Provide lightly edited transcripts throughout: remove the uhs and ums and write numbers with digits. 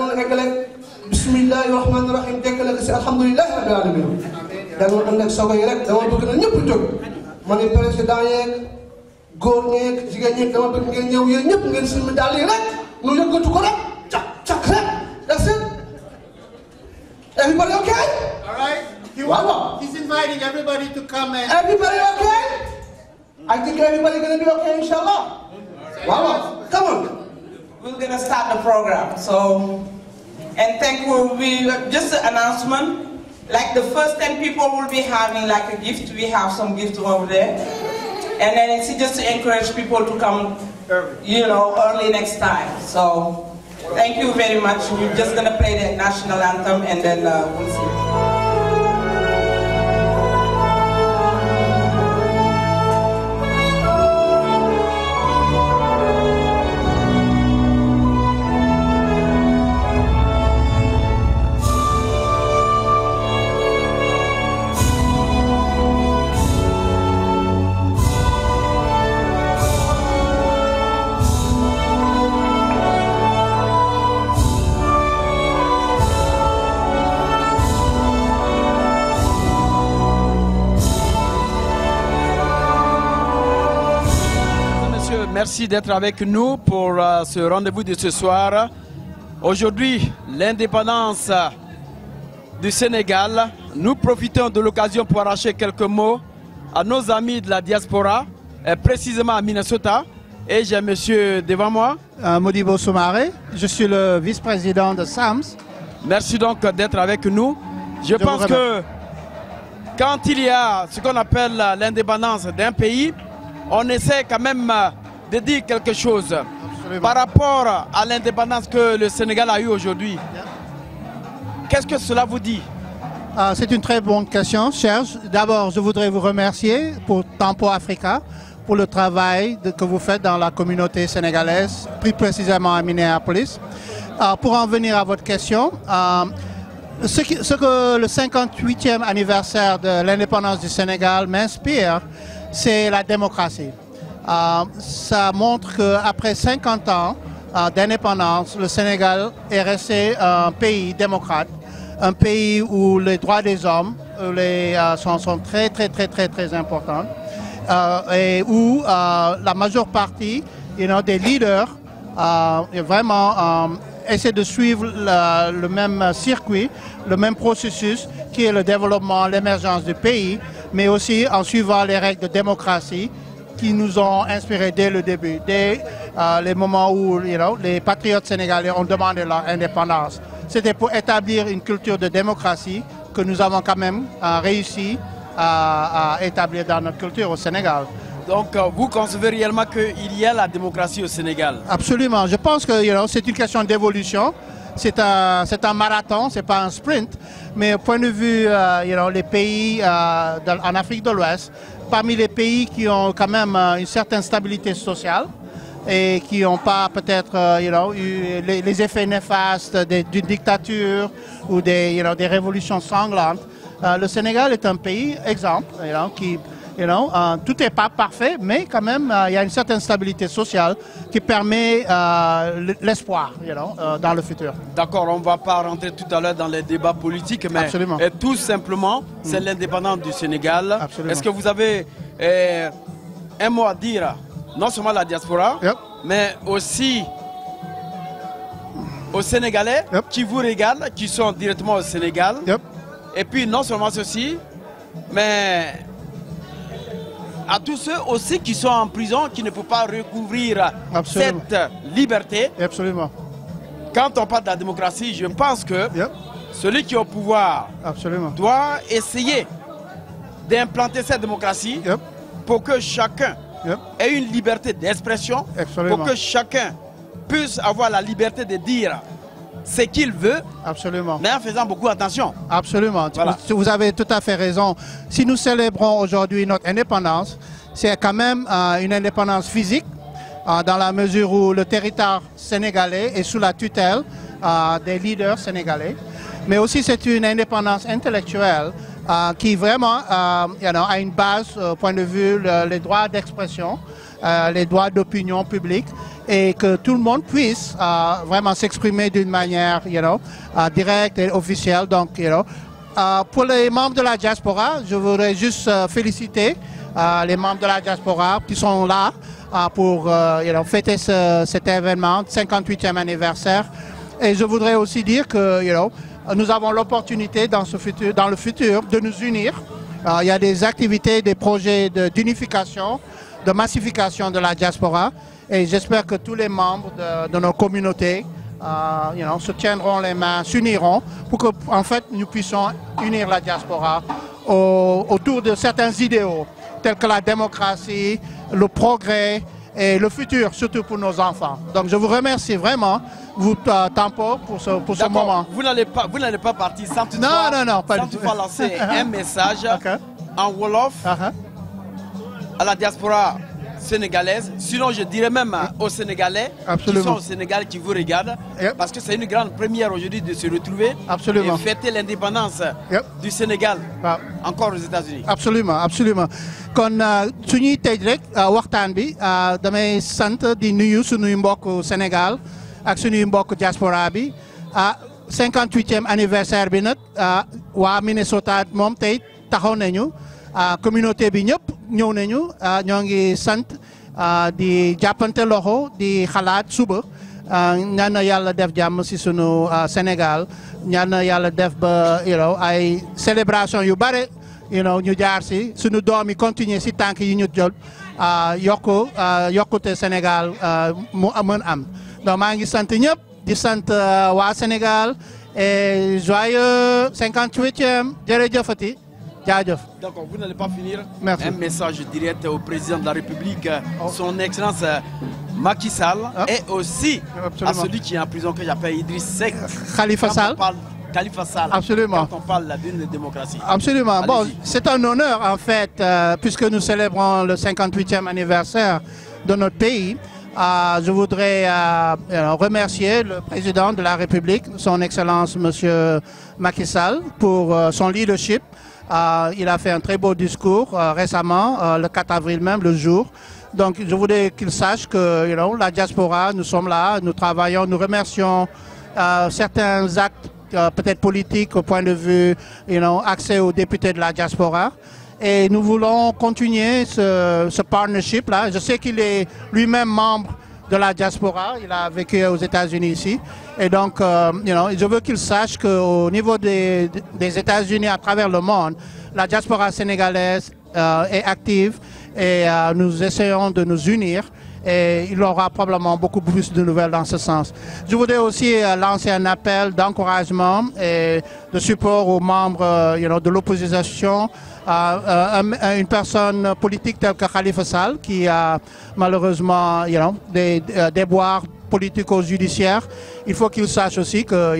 yàlla na eggale bismillahi rahmani rahim dekkale ko si alhamdulilahi rabbil alamin yàlla na ànd ak sogo yi rek dama bëgg na ñëpp jóg ma ne président yeeg góor ñeeg jigéen ñeeg dama bëgg ngeen ñëw yéen ñëpp ngeen silmi daal yi rek nu yëngatu ko rek cak cak rek that's it everybody okay all right he's inviting everybody to come and everybody okay I think everybody gonna be okay inshallah wow come on we're gonna start the program so and thank you we just an announcement like the first 10 people will be having like a gift we have some gift over there and then it's just to encourage people to come you know early next time so thank you very much we're just gonna play the national anthem and then we'll see Merci d'être avec nous pour ce rendez-vous de ce soir. Aujourd'hui, l'indépendance du Sénégal. Nous profitons de l'occasion pour arracher quelques mots à nos amis de la diaspora, précisément à Minnesota. Et j'ai un monsieur devant moi. Modibo Soumaré, je suis le vice-président de SAMS. Merci donc d'être avec nous. Je pense que quand il y a ce qu'on appelle l'indépendance d'un pays, on essaie quand même de dire quelque chose. Absolument. Par rapport à l'indépendance que le Sénégal a eue aujourd'hui. Qu'est-ce que cela vous dit? C'est une très bonne question, Serge. D'abord, je voudrais vous remercier pour Tempo Africa, pour le travail que vous faites dans la communauté sénégalaise, plus précisément à Minneapolis. Pour en venir à votre question, ce que le 58e anniversaire de l'indépendance du Sénégal m'inspire, c'est la démocratie. Ça montre qu'après 50 ans d'indépendance, le Sénégal est resté un pays démocrate, un pays où les droits des hommes sont très importants et où la majeure partie des leaders vraiment essaient de suivre le même circuit, le même processus qui est le développement, l'émergence du pays, mais aussi en suivant les règles de démocratie qui nous ont inspirés dès le début, dès les moments où les patriotes sénégalais ont demandé leur indépendance. C'était pour établir une culture de démocratie que nous avons quand même réussi à établir dans notre culture au Sénégal. Donc vous concevez réellement qu'il y a la démocratie au Sénégal? Absolument. Je pense que c'est une question d'évolution. C'est un marathon, ce n'est pas un sprint. Mais au point de vue les pays en Afrique de l'Ouest, parmi les pays qui ont quand même une certaine stabilité sociale et qui n'ont pas peut-être eu les effets néfastes d'une dictature ou des révolutions sanglantes, le Sénégal est un pays exemple qui... tout n'est pas parfait, mais quand même, il y a une certaine stabilité sociale qui permet l'espoir dans le futur. D'accord, on ne va pas rentrer tout à l'heure dans les débats politiques, mais tout simplement, c'est l'indépendance du Sénégal. Est-ce que vous avez un mot à dire, non seulement à la diaspora, mais aussi aux Sénégalais qui vous regardent, qui sont directement au Sénégal, et puis non seulement ceci, mais... à tous ceux aussi qui sont en prison, qui ne peuvent pas recouvrir cette liberté. Absolument. Quand on parle de la démocratie, je pense que celui qui est au pouvoir doit essayer d'implanter cette démocratie pour que chacun ait une liberté d'expression, pour que chacun puisse avoir la liberté de dire ce qu'il veut, mais en faisant beaucoup attention. Absolument, voilà. Vous avez tout à fait raison. Si nous célébrons aujourd'hui notre indépendance, c'est quand même une indépendance physique, dans la mesure où le territoire sénégalais est sous la tutelle des leaders sénégalais, mais aussi c'est une indépendance intellectuelle qui vraiment a une base au point de vue les droits d'expression, les droits d'opinion publique, et que tout le monde puisse vraiment s'exprimer d'une manière directe et officielle. Donc, pour les membres de la diaspora, je voudrais juste féliciter les membres de la diaspora qui sont là pour fêter cet événement, 58e anniversaire. Et je voudrais aussi dire que nous avons l'opportunité dans le futur de nous unir. Il y a des activités, des projets d'unification, de massification de la diaspora. Et j'espère que tous les membres de nos communautés se tiendront les mains, s'uniront pour que en fait, nous puissions unir la diaspora autour de certains idéaux tels que la démocratie, le progrès et le futur, surtout pour nos enfants. Donc je vous remercie vraiment, vous Tampo, pour ce moment. Vous n'allez pas partir sans toutefois lancer un message en Wolof à la diaspora sénégalaise, sinon je dirais même aux Sénégalais qui sont au Sénégal, qui vous regardent, parce que c'est une grande première aujourd'hui de se retrouver et fêter l'indépendance du Sénégal, encore aux États-Unis. Absolument, absolument. Kon suñuy tëj rek waxtaan bi damay sant di nuyu suñuy mbokk Sénégal ak suñuy mbokk diaspora bi 58e anniversaire bi nag waa Minnesota moom tey taxaw nañu communauté bi ñëpp ñëw nañu ñoo ngi sant di jàppante loxo di xalaat suba ñaan na yàlla def jàmm si sunu Sénégal ñaan na yàlla def ba ay célébration yu bare ñu jaar si sunu doom yi continuer si tànk yi ñu jël yokkute Sénégal mu mën am donc maa ngi sant ñëpp di sant waa Sénégal et joyeux 58e jërëjëfati. D'accord, vous n'allez pas finir. Merci. Un message direct au président de la République, son Excellence Macky Sall, et aussi à celui qui est en prison que j'appelle Idriss Seck. Khalifa Sall. Khalifa Sall. Absolument. Quand on parle d'une démocratie. Absolument. Bon, c'est un honneur en fait, puisque nous célébrons le 58e anniversaire de notre pays. Je voudrais remercier le président de la République, son Excellence Monsieur Macky Sall, pour son leadership. Il a fait un très beau discours récemment, le 4 avril même, le jour. Donc je voudrais qu'il sache que la diaspora, nous sommes là, nous travaillons, nous remercions certains actes peut-être politiques au point de vue accès aux députés de la diaspora. Et nous voulons continuer ce partnership-là. Je sais qu'il est lui-même membre de la diaspora, il a vécu aux États-Unis ici. Et donc, je veux qu'il sache qu'au niveau des États-Unis, à travers le monde, la diaspora sénégalaise est active et nous essayons de nous unir. Et il aura probablement beaucoup plus de nouvelles dans ce sens. Je voudrais aussi lancer un appel d'encouragement et de support aux membres de l'opposition. Une personne politique telle que Khalifa Sall, qui a malheureusement des déboires politico-judiciaires. Il faut qu'il sache aussi que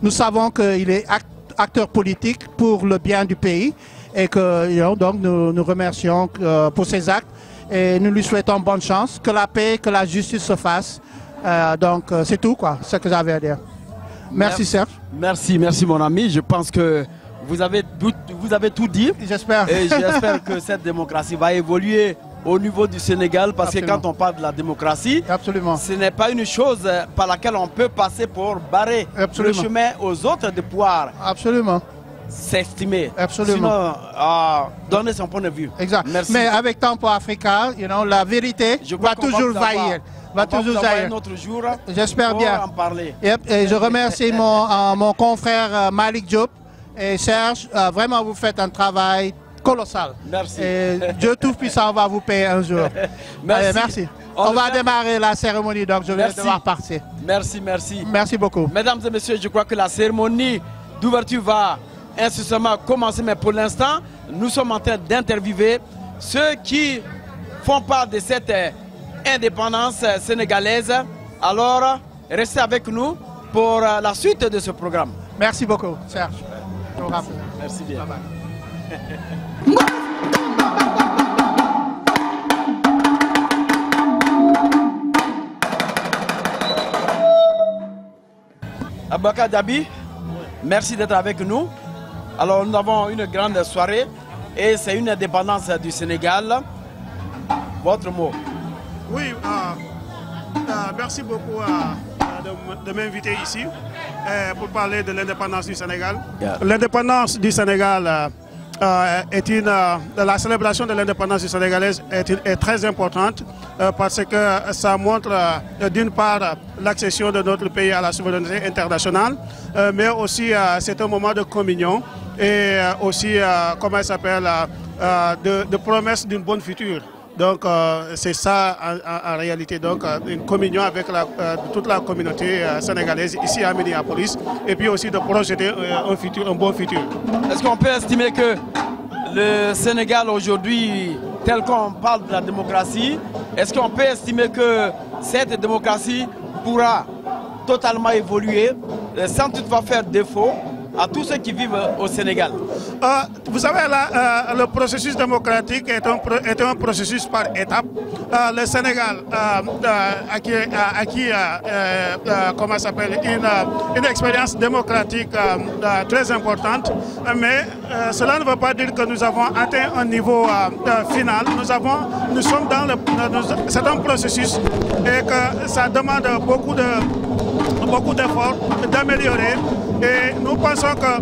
nous savons qu'il est acteur politique pour le bien du pays et que donc nous remercions pour ses actes et nous lui souhaitons bonne chance, que la paix, que la justice se fasse. Donc c'est tout ce que j'avais à dire. Merci Serge. Merci mon ami. Je pense que vous avez tout dit. J'espère. Et j'espère que cette démocratie va évoluer au niveau du Sénégal, parce que quand on parle de la démocratie, ce n'est pas une chose par laquelle on peut passer pour barrer le chemin aux autres de pouvoir s'estimer. Sinon, donner son point de vue. Exact. Merci. Mais avec Tempo Africa, la vérité va toujours jaillir. Un autre jour. J'espère bien. En parler. Et je remercie mon confrère Malik Diop et Serge. Vraiment, vous faites un travail colossal. Merci. Et Dieu Tout-Puissant va vous payer un jour. Merci. Allez, merci. On va démarrer la cérémonie, donc je vais devoir partir. Merci. Merci beaucoup. Mesdames et messieurs, je crois que la cérémonie d'ouverture va incessamment commencer, mais pour l'instant, nous sommes en train d'interviewer ceux qui font part de cette indépendance sénégalaise. Alors, restez avec nous pour la suite de ce programme. Merci beaucoup, Serge. Merci bien. Bye bye. Abaka Dabi, merci d'être avec nous. Alors nous avons une grande soirée et c'est une indépendance du Sénégal. Votre mot? Oui, Merci beaucoup de m'inviter ici pour parler de l'indépendance du Sénégal. L'indépendance du Sénégal la célébration de l'indépendance du Sénégalais est très importante parce que ça montre d'une part l'accession de notre pays à la souveraineté internationale, mais aussi c'est un moment de communion et aussi, comment il s'appelle, de promesse d'une bonne future. Donc c'est ça en réalité, donc une communion avec toute la communauté sénégalaise ici à Minneapolis et puis aussi de projeter un bon futur. Est-ce qu'on peut estimer que le Sénégal aujourd'hui, tel qu'on parle de la démocratie, est-ce qu'on peut estimer que cette démocratie pourra totalement évoluer sans toutefois faire défaut à tous ceux qui vivent au Sénégal? Vous savez, le processus démocratique est un processus par étapes. Le Sénégal a acquis comment s'appelle, une expérience démocratique très importante, mais cela ne veut pas dire que nous avons atteint un niveau final. Nous sommes c'est un processus et que ça demande beaucoup d'efforts, d'améliorer. Et nous pensons que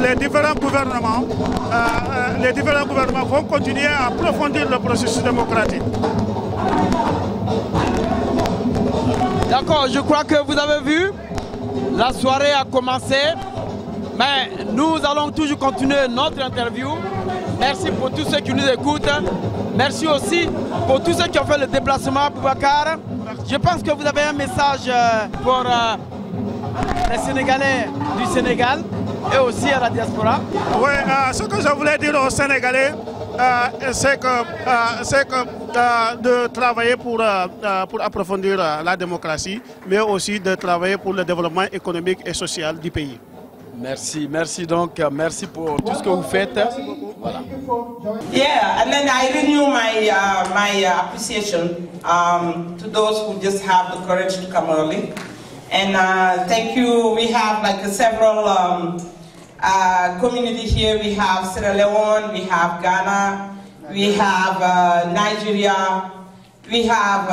les différents gouvernements vont continuer à approfondir le processus démocratique. D'accord, je crois que vous avez vu, la soirée a commencé, mais nous allons toujours continuer notre interview. Merci pour tous ceux qui nous écoutent. Merci aussi pour tous ceux qui ont fait le déplacement à Boubacar. Je pense que vous avez un message pour les Sénégalais du Sénégal et aussi à la diaspora. Oui, ce que je voulais dire aux Sénégalais, c'est que de travailler pour approfondir la démocratie, mais aussi de travailler pour le développement économique et social du pays. Merci, merci donc, merci pour tout ce que vous faites. Voilà. Yeah, and then I renew my appreciation to those who just have the courage to come early. And thank you. We have like several communities here. We have Sierra Leone, we have Ghana, we have Nigeria, we have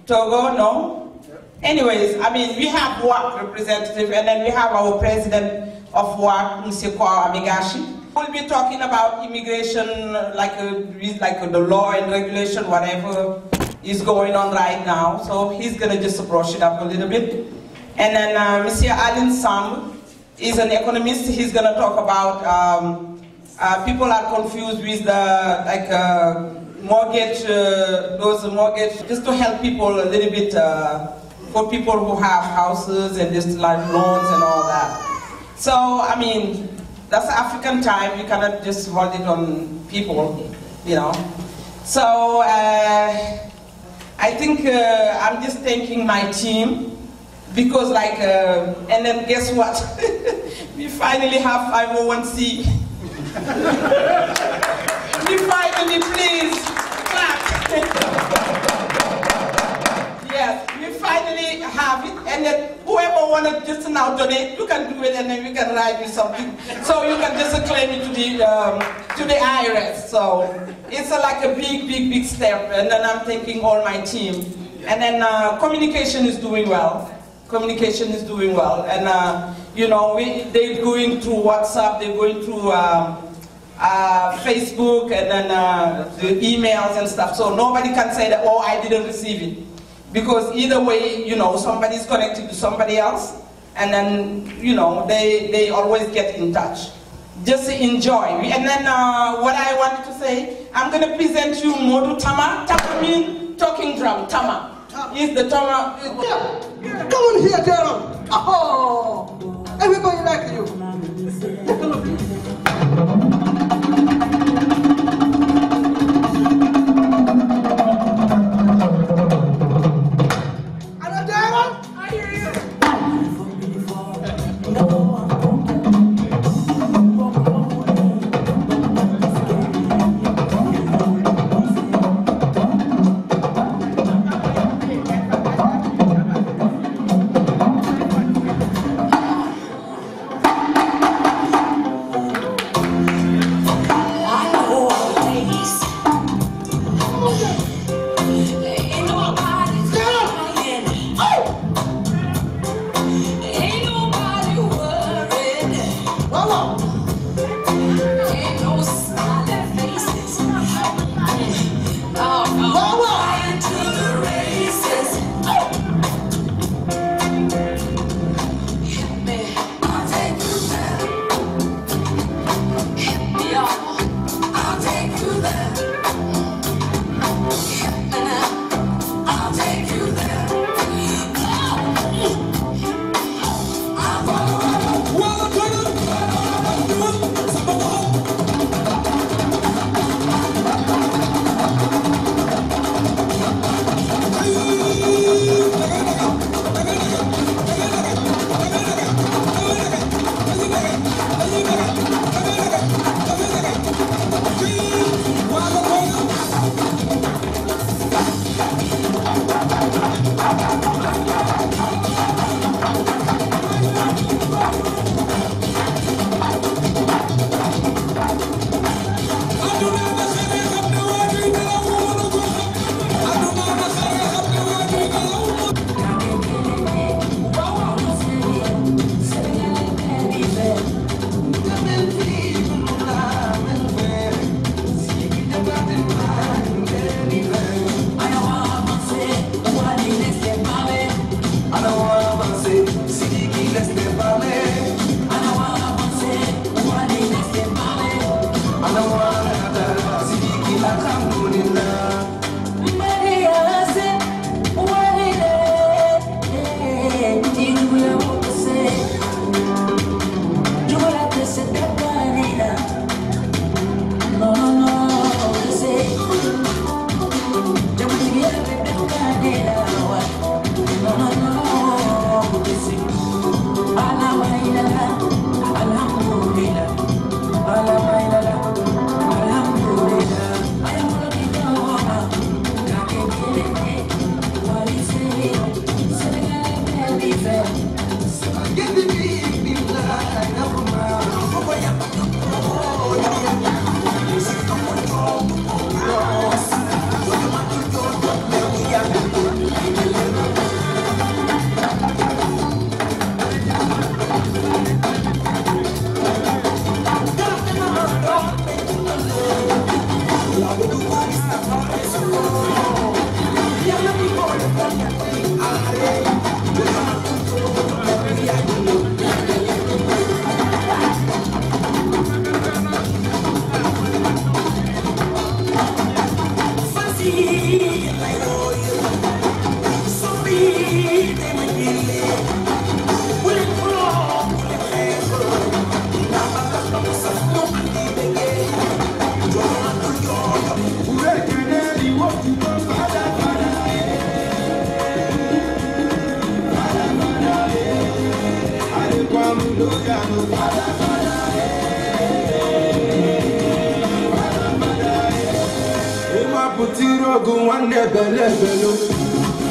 Togo, no? Anyways, I mean, we have WAC representative, and then we have our president of WAC, Mr. Kwa Amigashi. We'll be talking about immigration, like the law and regulation, whatever is going on right now. So he's going to just brush it up a little bit. And then Mr. Alan Sam is an economist. He's going to talk about people are confused with the mortgage, just to help people a little bit, for people who have houses and just like loans and all that. So, I mean, that's African time. You cannot just hold it on people, you know. So, I think I'm just thanking my team because and then guess what? We finally have 501c. We finally, please, clap. Yes, we finally have it, and then whoever wanted just now donate, you can do it, and then we can write you something. So you can just claim it to the IRS. So it's like a big step, and then I'm thanking all my team. And then communication is doing well. Communication is doing well, and you know, they're going through WhatsApp, they're going through Facebook, and then the emails and stuff. So nobody can say that, oh, I didn't receive it. Because either way, you know, somebody's connected to somebody else, and then, you know, they always get in touch. Just enjoy. And then what I wanted to say, I'm going to present you Modu Tama. Tama means talking drum. Tama. Is the Tama. Yeah. Come on here, Darren. Oh, everybody like you. Take a look.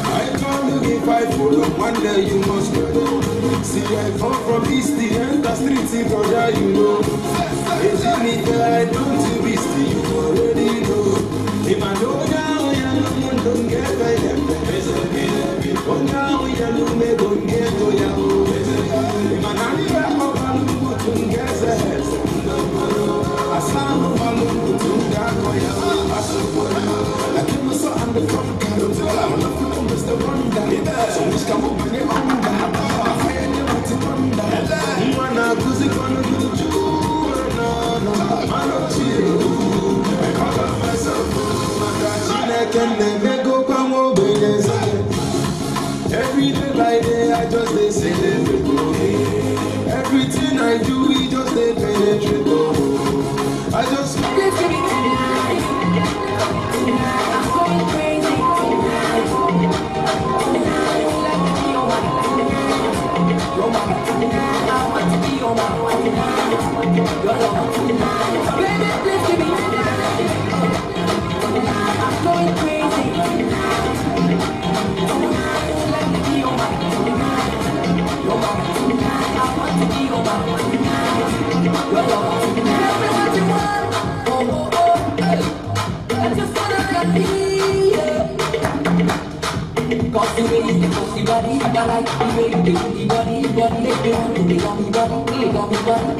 I told you if I follow, one day you must go. See, I come from East, the enter street, brother, you know. It's me that I don't be still, you already know. If I know now, you don't get by them. Oh, now you don't get to you. If I know you don't get ahead. I saw no one to that. I keep my son on the front, I don't tell I'm not from Mr. Wonder. So much come up in the under. I never to wonder. You wanna go to the no, I don't chill. I call up myself. I can never go come over. Every day by day, I just they celebrate. Everything I do, we just they penetrate. I just Body,